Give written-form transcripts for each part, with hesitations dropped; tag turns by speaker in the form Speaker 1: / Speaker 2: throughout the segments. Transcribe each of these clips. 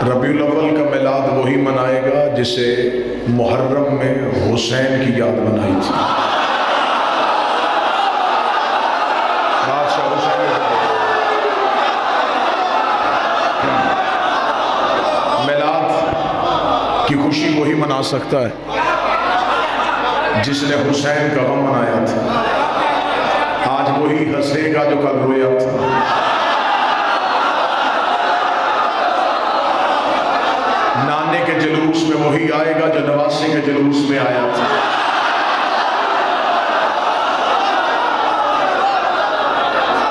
Speaker 1: ربیع الاول کا میلاد وہی منائے گا جسے محرم میں حسین کی یاد منائی تھی۔ بادشاہ حسین میلاد کی خوشی وہی منا سکتا ہے جس نے حسین کا غم منایا تھا۔ آج وہی ہنسے گا جو کل رویا تھا۔ نانے کے جلوس میں وہی آئے گا جو نواسے کے جلوس میں آیا تھا۔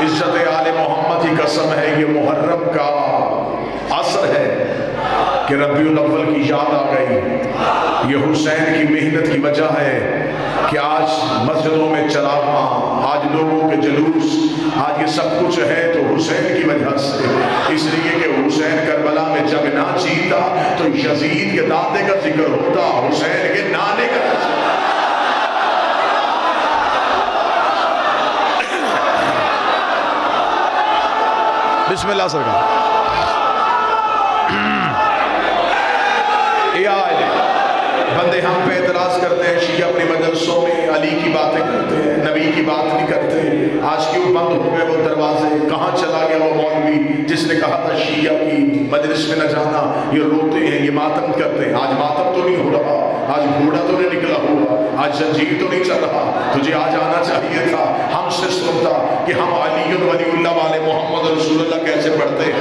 Speaker 1: عزت آل محمد کی قسم ہے، یہ محرم کا اثر ہے کہ ربیع الاول کی یاد آ گئی۔ یہ حسین کی محنت کی وجہ ہے کہ آج مسجدوں میں چراغاں، آج لوگوں کے جلوس، آج یہ سب کچھ ہے تو حسین کی وجہ سے۔ اس لیے کہ حسین کربلا میں جب نہ جیتا تو یزید کے دادے کا ذکر ہوتا، حسین کے نانے کا ذکر۔ بسم اللہ سرکار۔ بندے ہم پہ اعتراض کرتے ہیں، شیعہ اپنی مجلسوں میں علی کی باتیں کرتے ہیں، نبی کی بات نہیں کرتے۔ آج کیوں بند ہو گئے وہ دروازے؟ کہاں چلا گیا وہ مولوی جس نے کہا تھا شیعہ کی مجلس میں نہ جانا؟ یہ روتے ہیں، یہ ماتم کرتے ہیں۔ آج ماتم تو نہیں ہو رہا، آج گھوڑا تو نہیں نکلا ہوا، آج زنجیر تو نہیں چل رہا۔ تجھے آج آنا چاہیے تھا، ہم سے سنتا کہ ہم علی ولی اللہ والے محمد رسول اللہ کیسے پڑھتے ہیں،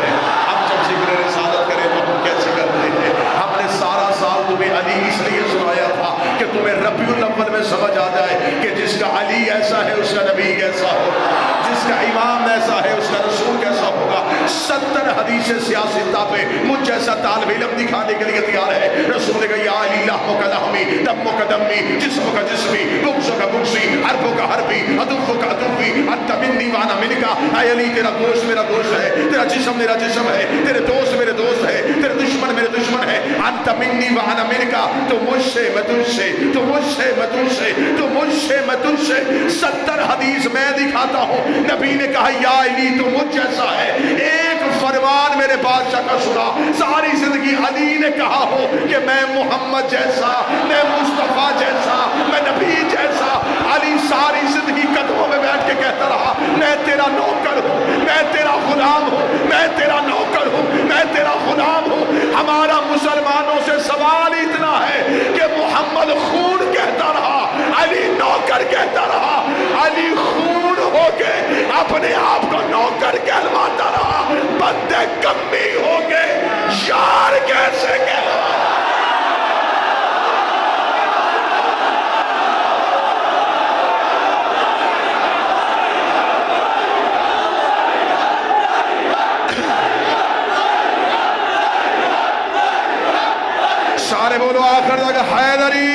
Speaker 1: ہم جب ذکر رسالت کریں تو ہم کیسے کرتے ہیں۔ ہم نے سارا سال تمہیں علی اس لیے سنایا تھا کہ تمہیں ربیع الاول میں سمجھ آ جائے کہ جس کا علی ایسا ہے اس کا نبی کیسا ہوگا، جس کا امام ایسا ہے اس کا رسول کیسا ہوگا۔ 70 حدیث سیاستہ پہ مجھ جیسا طالب علم دکھانے کے لیے تیار ہے۔ رسول نے کہا یا علی لحمک لحمی دمک دمی جسمک جسمی بغضک بغضی حرفک حرفی عدوک عدوی انت منی وانا منکا۔ اے علی تیرا گوشت میرا گوشت ہے، تیرا جسم میرا جسم ہے، تیرے دوست میرے دوست ہے، تیرے دشمن میرے دشمن ہے۔ انت منی وانا منکا، تو مجھ سے میں تجھ سے، تو مجھ سے میں تجھ سے، تو مجھ سے میں تجھ سے۔ 70 حدیث میں دکھاتا ہوں۔ نبی نے کہا یا علی تو مجھ جیسا ہے، ایک فرمان میرے بادشاہ کا سنا۔ ساری زندگی علی نے کہا ہو کہ میں محمد جیسا، میں مصطفیٰ جیسا، میں نبی جیسا۔ علی ساری زندگی قدموں میں بیٹھ کے کہتا رہا میں تیرا نوکر ہوں، میں تیرا غلام ہوں، میں تیرا نوکر ہوں، میں تیرا غلام ہوں۔ ہمارا مسلمانوں سے سوال اتنا ہے کہ محمد خون کہتا رہا، علی نوکر کہتا رہا، علی خون ہو کے اپنے آپ کو نوکر کہلواتا رہا، بندے کمی ہو کے یار کیسے کہلواتا۔ سارے بولو آخر تک حیدری۔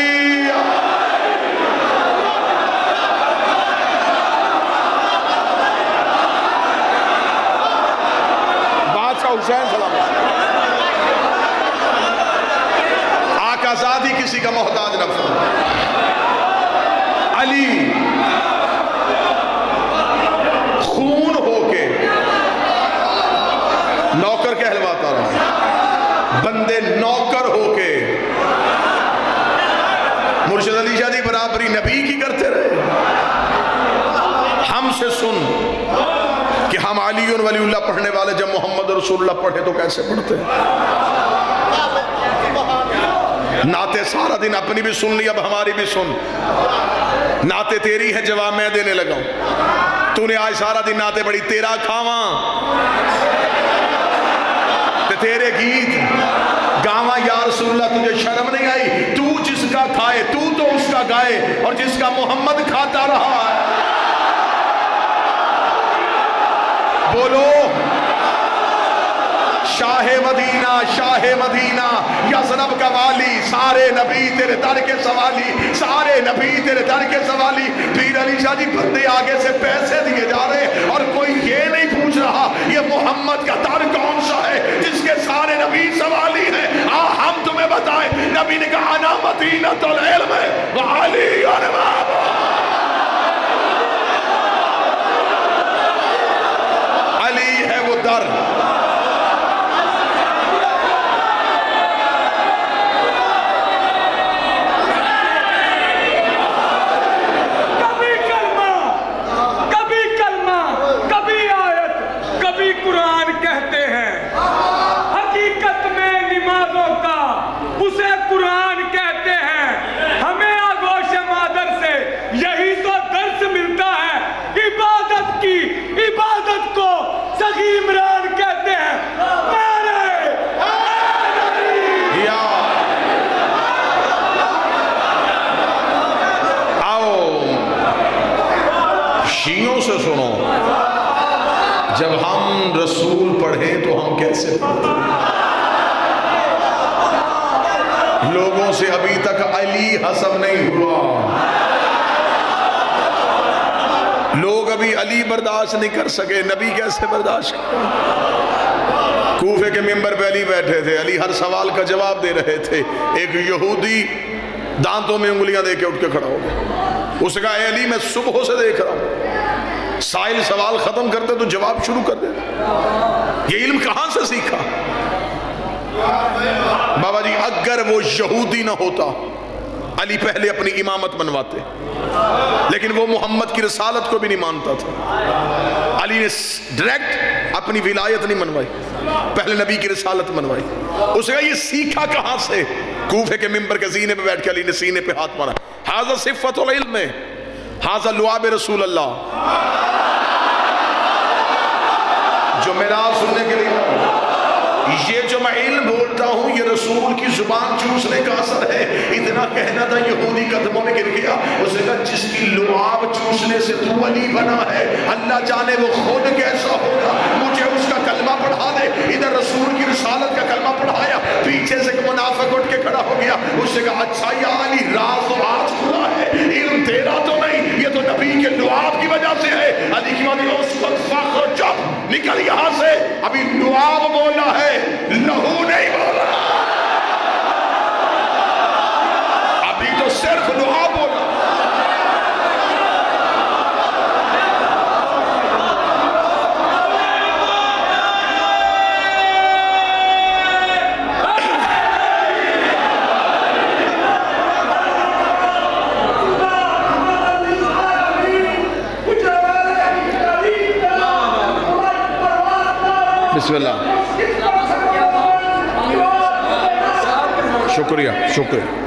Speaker 1: حسین سلام آقا ذاتی کسی کا محتاج نہ فرما۔ علی خون ہو کے نوکر کہلواتا رہا، بندے نوکر ہو کے مرشد علی شاہ دی برابری نبی کی کرتے رہے۔ ہم سے سن کہ ہم علی ولی اللہ پڑھنے والے جب محمد رسول اللہ پڑھے تو کیسے پڑھتے ہیں۔ نعتیں سارا دن اپنی بھی سن لی، اب ہماری بھی سن۔ نعتیں تیری ہے جواب میں دینے لگا ہوں۔ تو نے آج سارا دن نعتیں بڑی، تیرا کھاواں تیرے گیت گاواں یا رسول اللہ، تجھے شرم نہیں آئی؟ تو جس کا کھائے تو اس کا گائے، اور جس کا محمد کھاتا رہا ہے۔ بولو شاہ مدینہ، شاہ مدینہ، یثرب کا والی، سارے نبی تیرے در کے سوالی، سارے نبی تیرے در کے سوالی۔ پیر علی شاہ جی بندے آگے سے پیسے دیے جا رہے ہیں اور کوئی یہ نہیں پوچھ رہا یہ محمد کا در کون سا ہے جس کے سارے نبی سوالی ہیں۔ ہم تمہیں بتائیں، نبی نے کہا انا مدینۃ العلم وعلی بابہ۔ علی ہے وہ در، پڑھیں تو ہم کیسے پڑھتے لوگوں سے ابھی تک علی حسب نہیں ہوا لوگ ابھی علی برداشت نہیں کر سکے نبی کیسے برداشت کریں کوفے کے ممبر پہ علی بیٹھے تھے علی ہر سوال کا جواب دے رہے تھے ایک یہودی دانتوں میں انگلیاں دے کے اٹھ کے کھڑا ہو گیا اس نے کہا اے علی میں صبح سے دیکھ رہا ہوں سائل سوال ختم کرتے تو جواب شروع کر دیتے یہ علم کہاں سے سیکھا بابا جی اگر وہ یہودی نہ ہوتا علی پہلے اپنی امامت منواتے لیکن وہ محمد کی رسالت کو بھی نہیں مانتا تھا علی نے ڈائریکٹ اپنی ولایت نہیں منوائی پہلے نبی کی رسالت منوائی اس نے کہا یہ سیکھا کہاں سے کوفے کے ممبر کے زینے پہ بیٹھ کے علی نے سینے پہ ہاتھ مارا ھذا صفت العلم ھذا لعاب رسول اللہ جو معراج سننے کے لیے یہ جو میں علم بولتا ہوں یہ رسول کی زبان چوسنے کا اثر ہے اتنا کہنا تھا یہودی قدموں میں گر گیا اس نے کہا جس کی لعاب چوسنے سے تو علی بنا ہے اللہ جانے وہ خود کیسا ہوگا مجھے اس کا کلمہ پڑھا دے ادھر رسول کی رسالت کا کلمہ پڑھایا پیچھے سے ایک منافق اٹھ کے کھڑا ہو گیا اس نے کہا اچھا یا علی راز تو آج کھلا ہے علم تیرا تو نہیں یہ تو نبی کے لعاب کی وجہ سے ہے علی کی بات اس وقت فخر چپ نکل یہاں سے ابھی لعاب بولا ہے لہو نہیں بولا ابھی تو صرف لعاب بولا بسم اللہ شکریہ شکریہ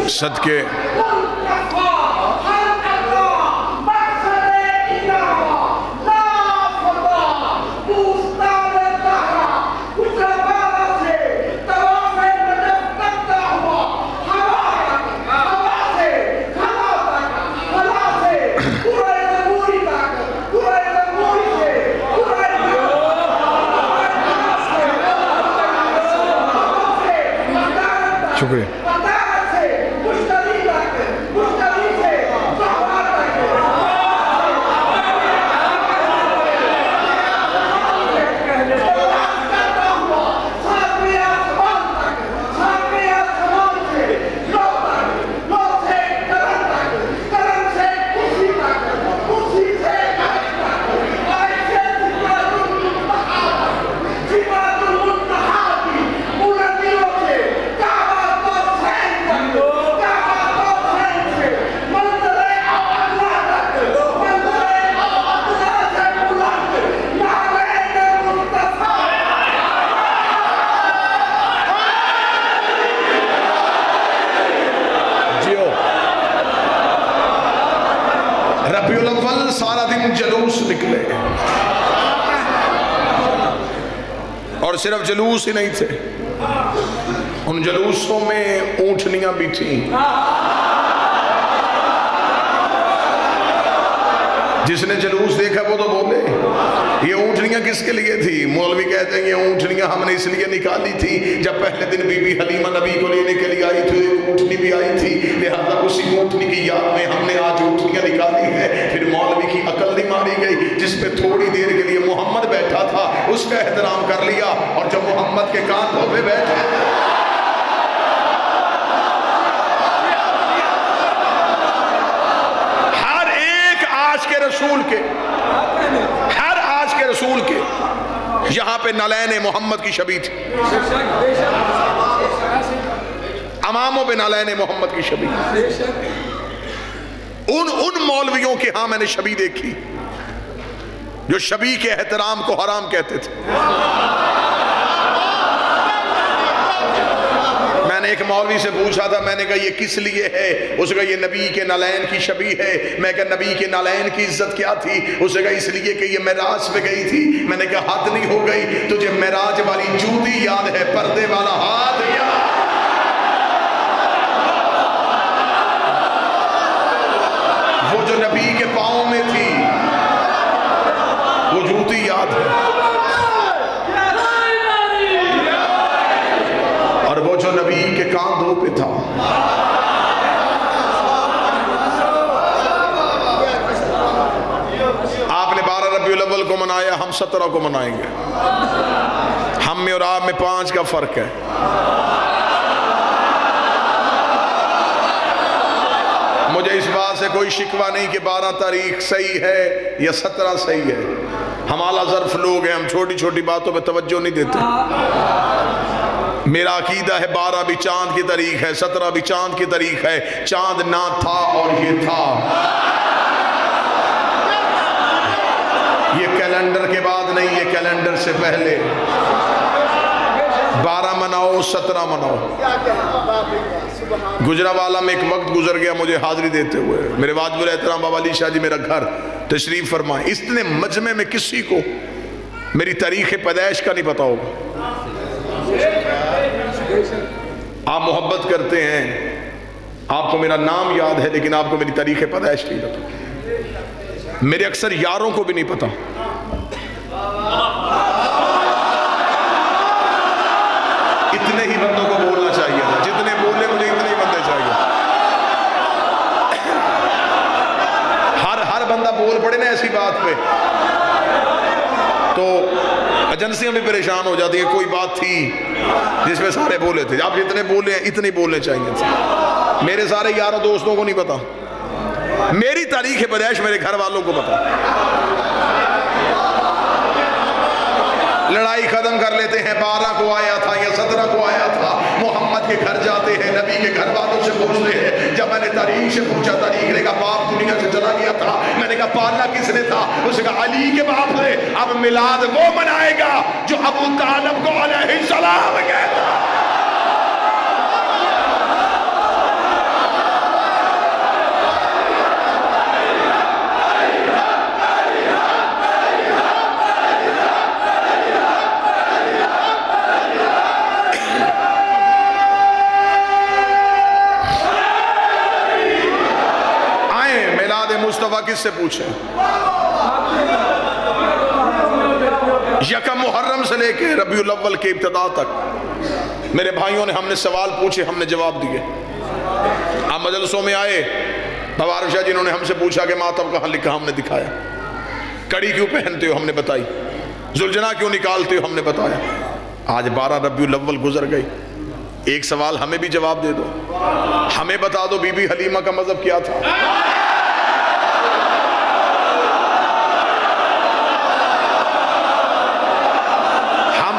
Speaker 1: صدقے شکریہ ربیع الاول سارا دن جلوس نکلے اور صرف جلوس ہی نہیں تھے ان جلوسوں میں اونٹنیاں بھی تھیں جس نے جلوس دیکھا وہ تو بولے یہ اونٹنیاں کس کے لیے تھی مولوی کہتے ہیں یہ اونٹنیاں ہم نے اس لیے نکالی تھی جب پہلے دن بی بی حلیمہ نبی کو لینے کے لیے آئی تھی ایک اونٹنی بھی آئی تھی لہذا اسی اونٹنی کی یاد میں ہم نے آج اونٹنیاں نکالی ہے پھر مولوی کی عقل نہیں ماری گئی جس پہ تھوڑی دیر کے لیے محمد بیٹھا تھا اس کا احترام کر لیا اور جب محمد کے کاندھوں پہ بیٹھے ہر آج کے رسول کے یہاں پہ نالین محمد کی شبیہ تھی اماموں پہ نالین محمد کی شبیہ ان مولویوں کے ہاں میں نے شبیہ دیکھی جو شبی کے احترام کو حرام کہتے تھے. میں نے ایک مولوی سے پوچھا تھا، میں نے کہا یہ کس لیے ہے؟ اس نے کہا یہ نبی کے نالین کی شبیہ ہے. میں کہا نبی کے نالین کی عزت کیا تھی؟ اس نے کہا اس لیے کہ یہ معراج پہ گئی تھی. میں نے کہا حد نہیں ہو گئی؟ تجھے معراج والی جوتی یاد ہے، پردے والا ہاتھ یاد؟ وہ جو نبی کے پاؤں میں تھی وہ جوتی یاد ہے، اور وہ جو نبی کے کاندھوں پہ تھا. آپ نے 12 ربیع الاول کو منایا، ہم 17 کو منائیں گے. ہم میں اور آپ میں 5 کا فرق ہے. مجھے اس بات سے کوئی شکوہ نہیں کہ 12 تاریخ صحیح ہے یا 17 صحیح ہے. ہم اعلیٰ ظرف لوگ ہیں، ہم چھوٹی چھوٹی باتوں پہ توجہ نہیں دیتے. میرا عقیدہ ہے 12 بھی چاند کی تاریخ ہے، 17 بھی چاند کی تاریخ ہے. چاند نہ تھا اور یہ تھا. یہ کیلنڈر کے بعد نہیں، یہ کیلنڈر سے پہلے. 12 مناؤ 17 مناؤ. گجرانوالہ میں ایک وقت گزر گیا مجھے حاضری دیتے ہوئے. میرے واجب الاحترام بابا علی شاہ جی میرا گھر تشریف فرمائیں. اتنے مجمع میں کسی کو میری تاریخ پیدائش کا نہیں پتا ہوگا. آپ محبت کرتے ہیں، آپ کو میرا نام یاد ہے، لیکن آپ کو میری تاریخ پیدائش نہیں پتا. میرے اکثر یاروں کو بھی نہیں پتا. اتنے ہی بندوں کو بولنا چاہیے تھا جتنے بولے مجھے، اتنے ہی بندے چاہیے. ہر بندہ بول پڑے نا ایسی بات پہ تو ایجنسیاں بھی پریشان ہو جاتی ہیں. کوئی بات تھی جس میں سارے بولے تھے، آپ جتنے بولے ہیں اتنے بولنے چاہیے تھے. میرے سارے یاروں دوستوں کو نہیں پتا، میری تاریخ پیدائش میرے گھر والوں کو پتا. لڑائی ختم کر لیتے ہیں، 12 کو آیا تھا یا 17 کو آیا تھا. محمد کے گھر جاتے ہیں، نبی کے گھر والوں سے پوچھتے ہیں. جب میں نے تاریخ سے پوچھا، تاریخ نے کہا باپ دنیا سے چلا گیا تھا. میں نے کہا پالنا کس نے تھا؟ اس نے کہا علی کے باپ نے. اب میلاد وہ منائے گا جو ابو طالب کو علیہ السلام کہتا. مصطفیٰ کس سے پوچھیں؟ یکم محرم سے لے کے ربیع الاول کے ابتدا تک میرے بھائیوں نے ہم نے سوال پوچھے، ہم نے جواب دیے. آپ مجلسوں میں آئے، بابا عارف شاہ جنہوں نے ہم سے پوچھا کہ ماتم کہاں لکھا، ہم نے دکھایا. کڑی کیوں پہنتے ہو، ہم نے بتائی. زلجنا کیوں نکالتے ہو، ہم نے بتایا. آج 12 ربیع الاول گزر گئی. ایک سوال ہمیں بھی جواب دے دو. ہمیں بتا دو بی بی حلیمہ کا مذہب کیا تھا.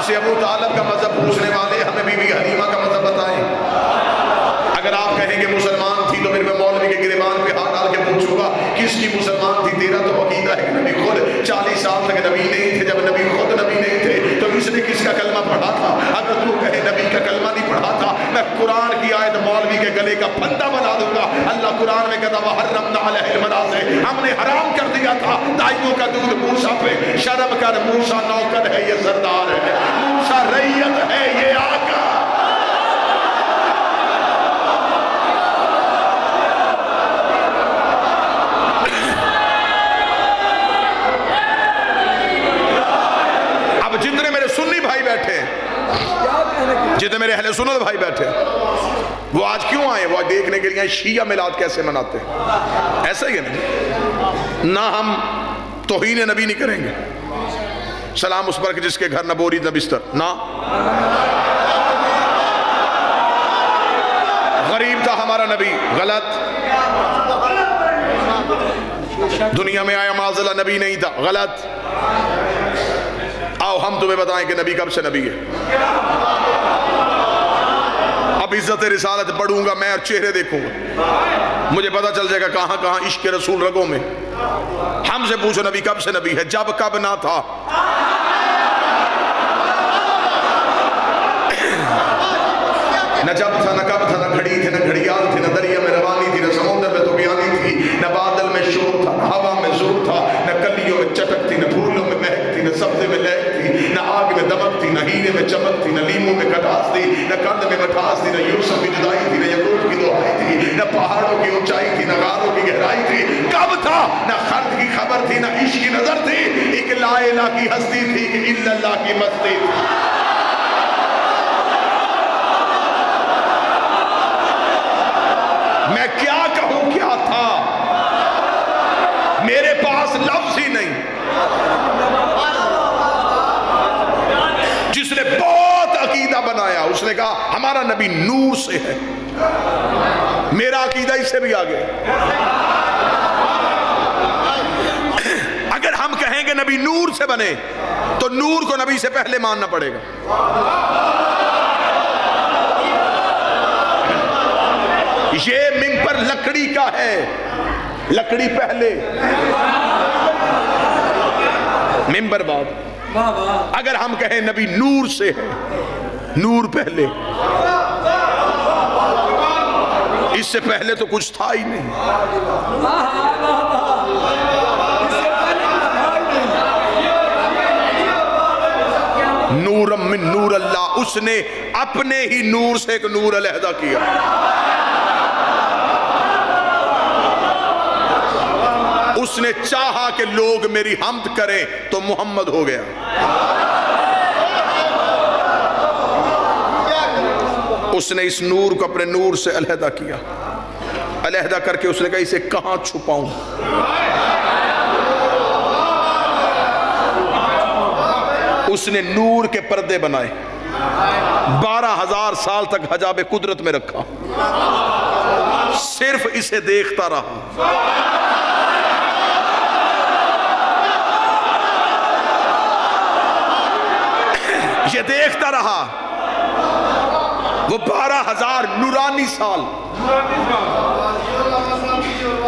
Speaker 1: سے ابو طالب کا مذہب پوچھنے والے ہمیں بی بی حلیمہ کا مذہب بتائیں. اگر آپ کہیں گے مسلمان تھی تو پھر میں مولوی کے گریبان پہ ہاتھ ڈال کے پوچھوں گا کس کی مسلمان تھی؟ تیرا تو عقیدہ ہے کہ نبی خود 40 سال تک نبی نہیں تھے. جب نبی خود نبی نہیں تھے تو اس نے کس کا کلمہ پڑھا تھا؟ اگر تو کہے نبی کا کلمہ نہیں پڑھا تھا، میں قرآن کی آیت مولوی کے گلے کا پھندا بنا دوں گا. اللہ قرآن میں کہتا وحرمنا علیہ المنازع، ہم نے حرام کر دیا تھا دائیوں کا دودھ موسیٰ پہ. شرم کر، موسیٰ نوکر ہے، یہ سردار ہے. موسیٰ ریت ہے، یہ آقا. اب جتنے میرے سنی بھائی بیٹھے ہیں، جتنے میرے اہل سنت بھائی بیٹھے ہیں، وہ آج کیوں آئے؟ وہ دیکھنے کے لیے شیعہ میلاد کیسے مناتے ہیں. ایسا ہی ہے نہ ہم توہین نبی نہیں کریں گے. سلام اس پر کہ جس کے گھر نہ بوری نہ بستر، نہ غریب تھا ہمارا نبی، غلط. دنیا میں آیا معذلہ نبی نہیں تھا، غلط. آؤ ہم تمہیں بتائیں کہ نبی کب سے نبی ہے. اب عزت رسالت پڑھوں گا میں اور چہرے دیکھوں گا، مجھے پتا چل جائے گا کہاں کہاں عشق رسول رگوں میں. ہم سے پوچھو نبی کب سے نبی ہے؟ جب کب نہ تھا. نہ جب تھا نہ کب تھا، نہ گھڑی تھی نہ گھڑیال تھی، نہ دریا میں روانی تھی، نہ سمندر میں طغیانی تھی، نہ بادل میں شور تھا، نہ ہوا میں زور تھا، نہ کلیوں میں چٹک تھی، نہ پھولوں میں مہک تھی، نہ سبزے میں لہک تھی، نہ آگ میں دمک تھی، نہ ہیرے میں چمک تھی، نہ لیموں میں کٹاس تھی، نہ قند میں مٹھاس تھی، نہ یوسف کی جدائی تھی، نہ یعقوب کی دعائی تھی، نہ پہاڑوں کی اونچائی تھی، نہ غاروں کی گہرائی تھی. کب تھا؟ نہ خرد کی خبر تھی، نہ عشق کی نظر تھی. ایک لا الہ کی ہستی تھی کہ الا اللہ کی مستی تھی. میں کیا کہوں کیا تھا، میرے پاس لفظ ہی نہیں. جس نے بہت عقیدہ بنایا اس نے کہا ہمارا نبی نور سے ہے. میرا عقیدہ اس سے بھی آگے. اگر ہم کہیں کہ نبی نور سے بنے تو نور کو نبی سے پہلے ماننا پڑے گا. یہ ممبر لکڑی کا ہے، لکڑی پہلے ممبر بعد. اگر ہم کہیں نبی نور سے ہے، نور پہلے، اس سے پہلے تو کچھ تھا ہی نہیں. نورم من نور اللہ، اس نے اپنے ہی نور سے ایک نور علیحدہ کیا. اس نے چاہا کہ لوگ میری حمد کریں تو محمد ہو گیا. اس نے اس نور کو اپنے نور سے علیحدہ کیا. علیحدہ کر کے اس نے کہا اسے کہاں چھپاؤں. اس نے نور کے پردے بنائے، 12,000 سال تک حجاب قدرت میں رکھا، صرف اسے دیکھتا رہا. یہ دیکھتا رہا. وہ 12,000 نورانی سال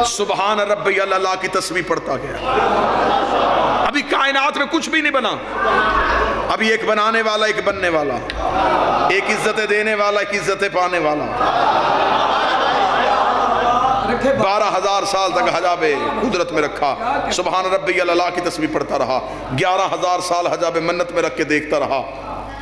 Speaker 1: سبحان ربی اللہ کی تسبیح پڑھتا گیا. ابھی کائنات میں کچھ بھی نہیں بنا. ابھی ایک بنانے والا، ایک بننے والا، ایک عزت دینے والا، ایک عزت پانے والا. 12,000 سال تک حجاب قدرت میں رکھا، سبحان ربی اللہ کی تسبیح پڑھتا رہا. 11,000 سال حجاب منت میں رکھ کے دیکھتا رہا.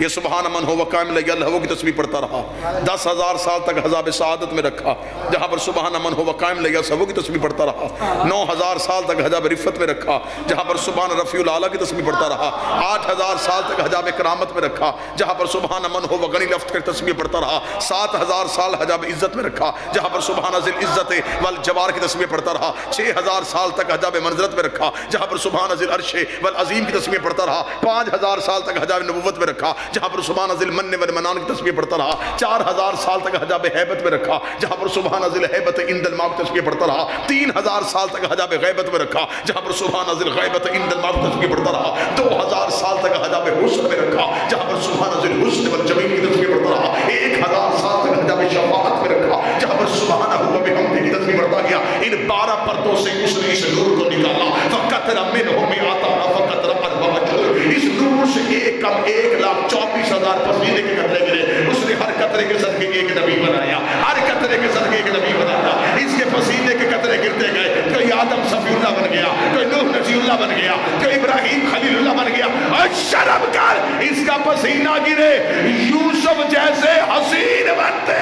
Speaker 1: یہ سبحان من ہو وقائم لگی اللہ کی تسبیح پڑھتا رہا. 10,000 سال تک حجاب سعادت میں رکھا، جہاں پر سبحان من ہو وقائم لگی اللہ کی تسبیح پڑھتا رہا. 9,000 سال تک حجاب رفت میں رکھا، جہاں پر سبحان رفیع العالی کی تسبیح پڑھتا رہا. 8,000 سال تک حجاب کرامت میں رکھا، جہاں پر سبحان من ہو وغنی لفظ کی تسبیح پڑھتا رہا. 7,000 سال حجاب عزت میں رکھا، جہاں پر سبحان ذی العزت والجبار کی تسبیح پڑھتا رہا. 6,000 سال تک حجاب منزلت میں رکھا، جہاں پر سبحان ذی العرش والعظیم کی تسبیح پڑھتا رہا. 5,000 سال تک حجاب نبوت میں رکھا، جہاں پر سبحان ذی المن والمنان کی تسبیح پڑھتا رہا. 4,000 سال تک حجاب حیبت میں رکھا، جہاں پر سبحان ذی الحیبت عند الماء کی تسبیح پڑھتا رہا. 3,000 سال تک حجاب غیبت میں رکھا، جہاں پر سبحان ذی الغیبت عند الماء کی تسبیح پڑھتا رہا. 2,000 سال تک حجاب حسن میں رکھا، جہاں پر سبحان ذی الحسن والجمیل کی تسبیح پڑھتا رہا. 1,000 سال تک حجاب شفاعت میں رکھا، جہاں پر سبحانہ و بحمدہ کی تسبیح پڑھتا گیا. ان 12 پردوں سے اس نے اس نور کو نکالا. فقطر منه مئات فقطر 4 اس نور سے ایک کم 1,24,000 پسینے کے قطرے گرے. اس نے ہر قطرے کے صدقے ایک نبی بنایا، ہر قطرے کے صدقے ایک نبی بنایا. اس کے پسینے کے قطرے گرتے گئے. کوئی آدم صفی اللہ بن گیا، کوئی نوح نجی اللہ بن گیا، کوئی ابراہیم خلیل اللہ بن گیا. اور شرم کر اس کا پسینہ گرے یوسف جیسے حسین بنتے.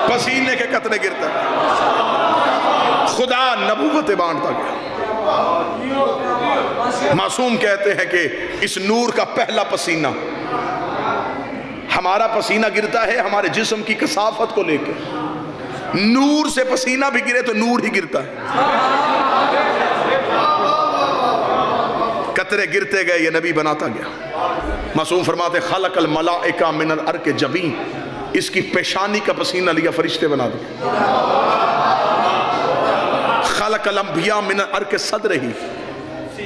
Speaker 1: پسینے کے قطرے گرتا خدا نبوت بانٹتا گیا. معصوم کہتے ہیں کہ اس نور کا پہلا پسینہ، ہمارا پسینہ گرتا ہے ہمارے جسم کی کثافت کو لے کے. نور سے پسینہ بھی گرے تو نور ہی گرتا ہے. قطرے گرتے گئے، یہ نبی بناتا گیا. معصوم فرماتے خلق الملائکہ من العرق جبین، اس کی پیشانی کا پسینہ لیا فرشتے بنا دیا. خلق الانبیاء من العرق صدرہ،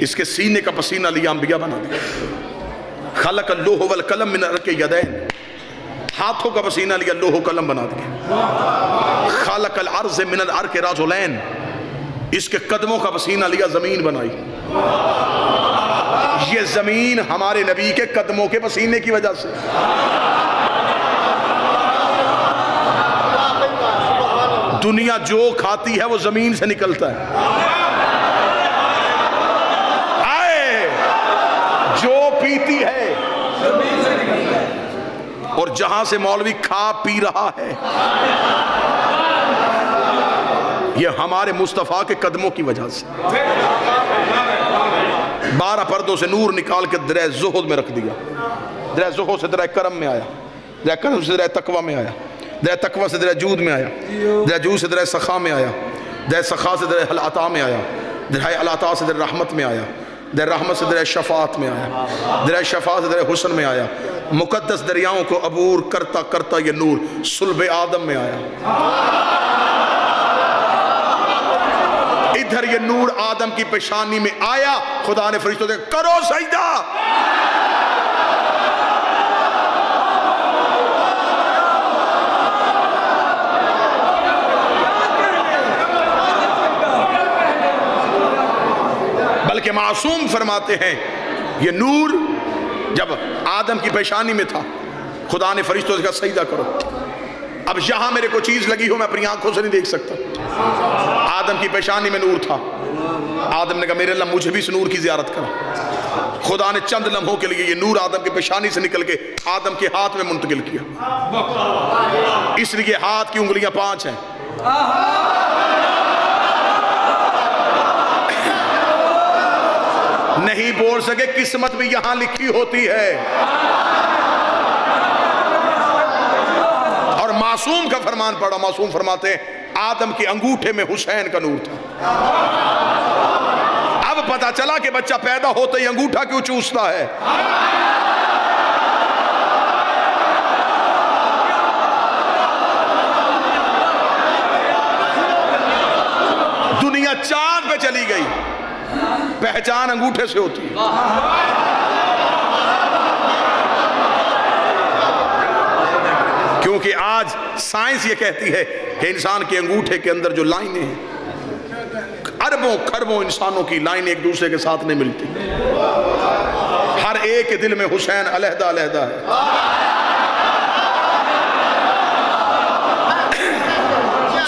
Speaker 1: اس کے سینے کا پسینہ لیا انبیاء بنا دیا. خلق اللوح والقلم من العرق یدین، ہاتھوں کا پسینہ لیا، لوح و قلم بنا دیا۔ خالق الارض من الارض رجلین، اس کے قدموں کا پسینہ لیا، زمین بنائی۔ یہ زمین ہمارے نبی کے قدموں کے پسینے کی وجہ سے۔ دنیا جو کھاتی ہے وہ زمین سے نکلتا ہے، جو پیتی ہے اور جہاں سے مولوی کھا پی رہا ہے، یہ ہمارے مصطفیٰ کے قدموں کی وجہ سے۔ 12 پردوں سے نور نکال کے درہ زہد میں رکھ دیا، درہ زہد سے درہ کرم میں آیا، درہ کرم سے درہ تقوی میں آیا، درہ تقوی سے درہ جود میں آیا، درہ جود سے درہ سخا میں آیا، درہ سخا سے درہ العطا میں آیا، درہ العطا سے درہ رحمت میں آیا، درہ رحمت سے درہ شفاعت میں آیا، درہ شفاعت سے درہ حسن میں آیا۔ مقدس دریاؤں کو عبور کرتا کرتا یہ نور صلب آدم میں آیا۔ ادھر یہ نور آدم کی پیشانی میں آیا، خدا نے فرشتوں سے کرو سجدہ۔ بلکہ معصوم فرماتے ہیں یہ نور جب آدم کی پیشانی میں تھا، خدا نے فرشتوں سے کہا سجدہ کرو۔ اب یہاں میرے کو چیز لگی ہو، میں اپنی آنکھوں سے نہیں دیکھ سکتا۔ آدم کی پیشانی میں نور تھا، آدم نے کہا میرے اللہ مجھے بھی اس نور کی زیارت کرا۔ خدا نے چند لمحوں کے لیے یہ نور آدم کی پیشانی سے نکل کے آدم کے ہاتھ میں منتقل کیا، اس لیے ہاتھ کی انگلیاں 5 ہیں۔ نہیں بول سکے قسمت بھی یہاں لکھی ہوتی ہے۔ اور معصوم کا فرمان پڑھا، معصوم فرماتے ہیں آدم کے انگوٹھے میں حسین کا نور تھا۔ اب پتا چلا کہ بچہ پیدا ہوتا ہی انگوٹھا کیوں چوستا ہے۔ دنیا چاند پہ چلی گئی، پہچان انگوٹھے سے ہوتی ہے۔ کیونکہ آج سائنس یہ کہتی ہے کہ انسان کے انگوٹھے کے اندر جو لائنیں ہیں، اربوں کھربوں انسانوں کی لائنیں ایک دوسرے کے ساتھ نہیں ملتی، ہر ایک کے دل میں حسین علیحدہ علیحدہ ہے۔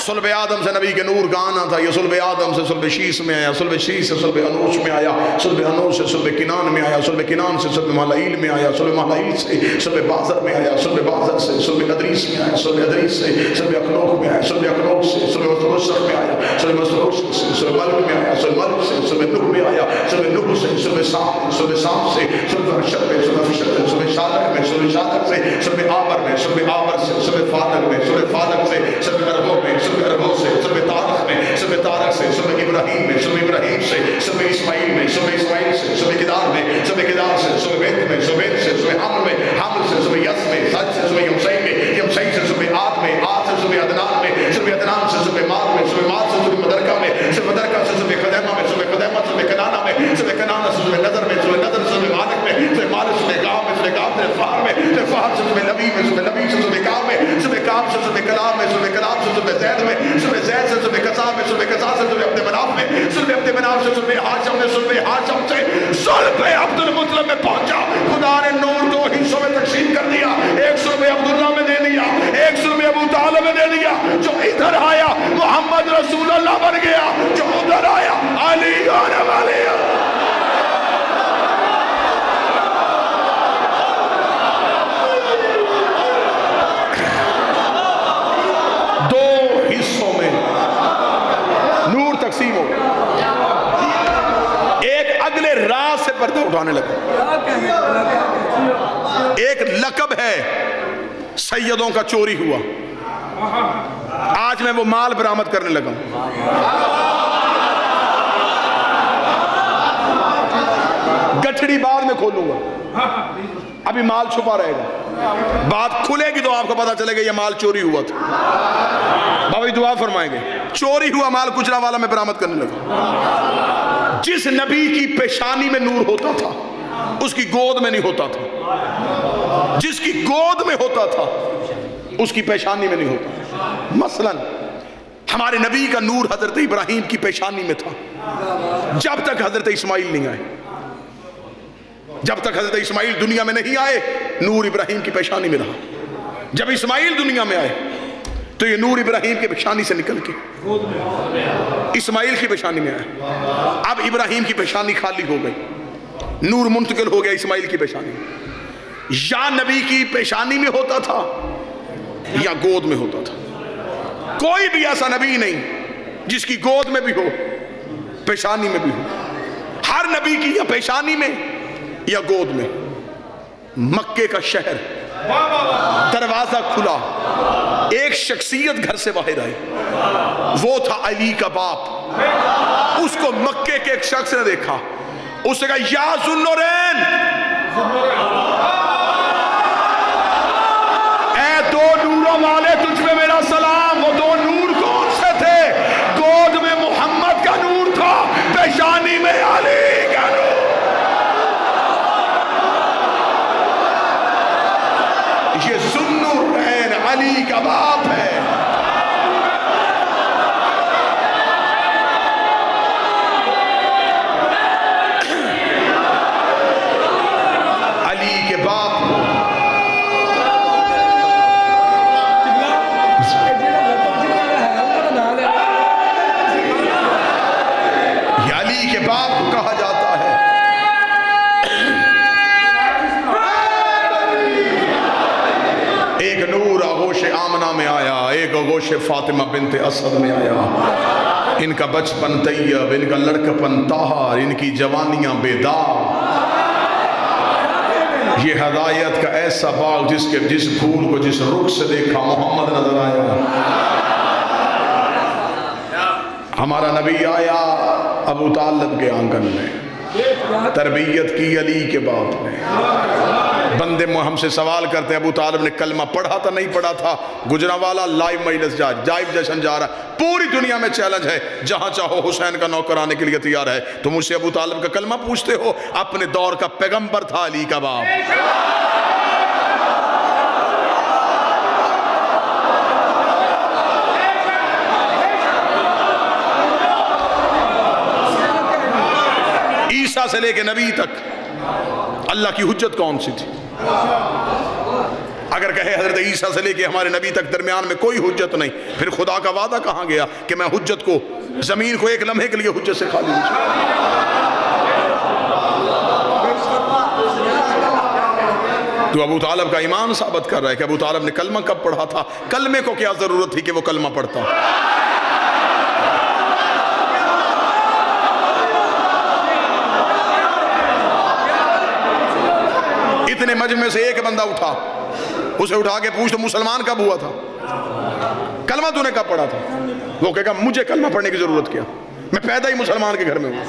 Speaker 1: صلب آدم سے نبی کے نور کا آنا تھا، یہ صلب آدم سے صلب شیس میں آیا، صلب شیس سے صلب انوش میں آیا، صلب انوش سے صلب کنان میں آیا، صلب کنان سے صلب مہلائیل میں آیا، صلب مہلائیل سے صلب بازر میں آیا، صلب بازر سے صلب ادریس میں آیا، صلب ادریس سے صلب اخنوخ میں آیا، صلب اخنوخ سے صلب مسترسخ میں آیا، صلب مسترسخ سے صلب ملک میں آیا، صلب ملک سے صلب نوح میں آیا، صلب نوح سے صلب سام سے صلب حشر میں، صلب حشر سے صلب شادق میں، صلب شادق سے صلب آبر میں، صلب آبر سے صلب فالق میں، صلب فالق سے صلب اربو میں، صلب اربو سے صلب تارخ میں، صلب تارخ سے صلب ابراہیم میں، صلب ابراہیم سے صلب اسماعیل میں، صلب اسماعیل سے صلب کدار میں، صلب کدار سے صلب بیت میں، صلب بیت سے صلب حمل میں، حمل سے صلب یس میں، سج سے صلب یمسئی میں، یمسئی سے صلب آد میں، آد سے صلب عدنان میں، صلب عدنان سے صلب ماد میں، صلب ماد سے صلب مدرکہ میں، صلب مدرکہ سے صلب خدیمہ میں، صلب خدیمہ سے صلب کنانہ میں، صلب کنانہ سے صلب نظر میں، صلب نظر سے صلب مالک میں، صلب مالک سے صلب گاؤں میں، صلب گاؤں سے فہر میں، صلب فہر سے صلب نبی میں، صلب نبی سے صلب کام میں، صلب کام سے صلب کلام میں، صلب کلام سے صلب زید میں، صلب زید سے صلب قصاب میں، صلب قصاب سے صلب عبد مناف میں، صلب عبد مناف سے صلب حاشم میں، صلب حاشم سے صلب عبد المطلب میں پہنچا۔ خدا نے نور 2 حصوں میں تقسیم کر دیا، ایک صلب عبداللہ میں دے دیا، ایک صلب ابو طالب میں دے دیا۔ جو ادھر آیا محمد رسول اللہ بن گیا، جو ادھر آیا علی آنے والے۔ تقسیم ہو، ایک اگلے راز سے پردہ اٹھانے لگا۔ ایک لقب ہے سیدوں کا چوری ہوا، آج میں وہ مال برآمد کرنے لگا ہوں۔ گٹھڑی بعد میں کھولوں گا، ابھی مال چھپا رہے گا، بات کھلے گی تو آپ کو پتا چلے گا یہ مال چوری ہوا تھا۔ بابا جی دعا فرمائیں گے، چوری ہوا مال کچرا والا میں برآمد کرنے لگا۔ جس نبی کی پیشانی میں نور ہوتا تھا اس کی گود میں نہیں ہوتا تھا، جس کی گود میں ہوتا تھا اس کی پیشانی میں نہیں ہوتا. مثلا ہمارے نبی کا نور حضرت ابراہیم کی پیشانی میں تھا جب تک حضرت اسماعیل نہیں آئے. جب تک حضرت اسماعیل دنیا میں نہیں آئے نور ابراہیم کی پیشانی میں رہا. جب اسماعیل دنیا میں آئے تو یہ نور ابراہیم کے پیشانی سے نکل کے اسماعیل کی پیشانی میں آیا. اب ابراہیم کی پیشانی خالی ہو گئی, نور منتقل ہو گیا اسماعیل کی پیشانی. یا نبی کی پیشانی میں ہوتا تھا یا گود میں ہوتا تھا. کوئی بھی ایسا نبی نہیں جس کی گود میں بھی ہو پیشانی میں بھی ہو. ہر نبی کی یا پیشانی میں یا گود میں. مکے کا شہر دروازہ کھلا, ایک شخصیت گھر سے باہر آئی, وہ تھا علی کا باپ. اس کو مکے کے ایک شخص نے دیکھا, اس نے کہا یا ذوالنورین, اے دو نوروں والے تجھ میں میرا سلام. وہ دو نور کون سے تھے؟ گود میں محمد کا نور تھا, پیشانی میں علی کا نور. یہ ذوالنورین علی کا باپ ہے. علی کے باپ کو یہ علی کے باپ کو کہا جاتا ہے. ایک نور آغوش آمنہ میں آیا, ایک آغوش فاطمہ بنت اسد میں آیا. ان کا بچپن طیب, ان کا لڑکپن طاہر, ان کی جوانیاں بیدار. یہ ہدایت کا ایسا باغ جس پھول کو جس رخ سے دیکھا محمد نظر آیا. ہمارا نبی آیا ابو طالب کے آنگن میں, تربیت کی علی کے باپ نے. بندے ہم سے سوال کرتے ہیں ابو طالب نے کلمہ پڑھا تھا نہیں پڑھا تھا؟ گجرانوالہ لائیو مجلس لائیو جشن جا رہا ہے, پوری دنیا میں چیلنج ہے, جہاں چاہو حسین کا نوکر آنے کے لیے تیار ہے. تم مجھ سے ابو طالب کا کلمہ پوچھتے ہو؟ اپنے دور کا پیغمبر تھا علی کا باپ. عیسیٰ سے لے کے نبی تک اللہ کی حجت کون سی تھی؟ اگر کہے حضرت عیسیٰ سے لے کے ہمارے نبی تک درمیان میں کوئی حجت نہیں, پھر خدا کا وعدہ کہاں گیا کہ میں حجت کو, زمین کو ایک لمحے کے لیے حجت سے خالی ہوں. تو ابو طالب کا ایمان ثابت کر رہا ہے کہ ابو طالب نے کلمہ کب پڑھا تھا؟ کلمے کو کیا ضرورت تھی کہ وہ کلمہ پڑھتا؟ اتنے مجمع سے ایک بندہ اٹھا, اسے اٹھا کے پوچھ تو مسلمان کب ہوا تھا؟ کلمہ تو نے کب پڑھا تھا؟ وہ کہے گا مجھے کلمہ پڑھنے کی ضرورت کیا, میں پیدا ہی مسلمان کے گھر میں ہوں.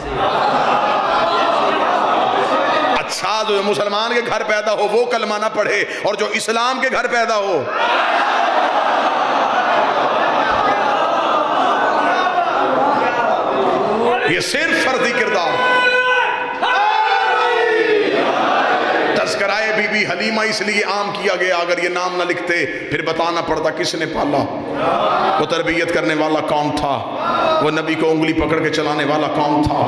Speaker 1: اچھا, جو مسلمان کے گھر پیدا ہو وہ کلمہ نہ پڑھے, اور جو اسلام کے گھر پیدا ہو یہ صرف فردی کردار. تذکرائے بی بی حلیمہ اس لیے عام کیا گیا, اگر یہ نام نہ لکھتے پھر بتانا پڑتا کس نے پالا, وہ تربیت کرنے والا کون تھا, وہ نبی کو انگلی پکڑ کے چلانے والا کون تھا,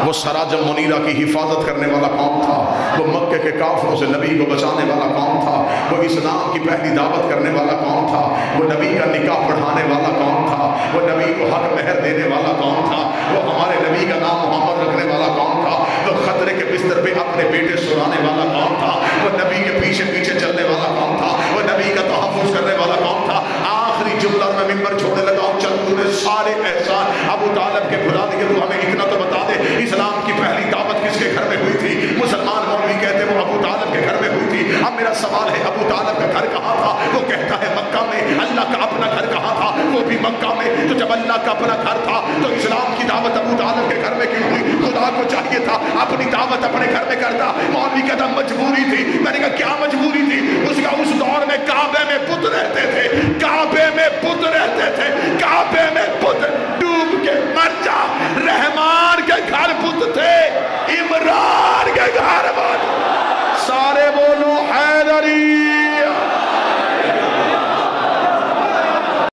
Speaker 1: وہ سراج منیرہ کی حفاظت کرنے والا کون تھا, وہ مکے کے کافروں سے نبی کو بچانے والا کون تھا, وہ اسلام کی پہلی دعوت کرنے والا کون تھا, وہ نبی کا نکاح پڑھانے والا کون تھا, وہ نبی کو حق مہر دینے والا کون تھا, وہ ہمارے نبی کا نام محمد رکھنے والا کون تھا, وہ خطرے کے بستر پہ اپنے بیٹے سلانے والا کون تھا, وہ نبی کے پیچھے پیچھے چلنے والا کون تھا, وہ نبی کا تحفظ کرنے والا کون تھا. آخری جملہ میں ممبر چھوڑنے لگا ہوں, چل تو نے سارے احسان ابو طالب کے بھلا دیے, تو ہمیں اتنا تو بتا دے اسلام کی پہلی دعوت کس کے گھر میں ہوئی تھی؟ مسلمان مولوی کہتے ہیں وہ ابو طالب کے گھر میں ہوئی تھی. اب میرا سوال ہے ابو طالب کا گھر کہاں تھا؟ وہ کہتا ہے مکہ میں. اللہ کا اپنا گھر کہاں تھا؟ وہ بھی مکہ میں. تو جب اللہ کا اپنا گھر تھا تو اسلام کی دعوت ابو طالب کے گھر میں کیوں ہوئی؟ خدا کو چاہیے تھا اپنی دعوت اپنے گھر میں کرتا. مولوی کہتا مجبوری تھی. میں نے کہا کیا مجبوری تھی؟ اس کا اس دور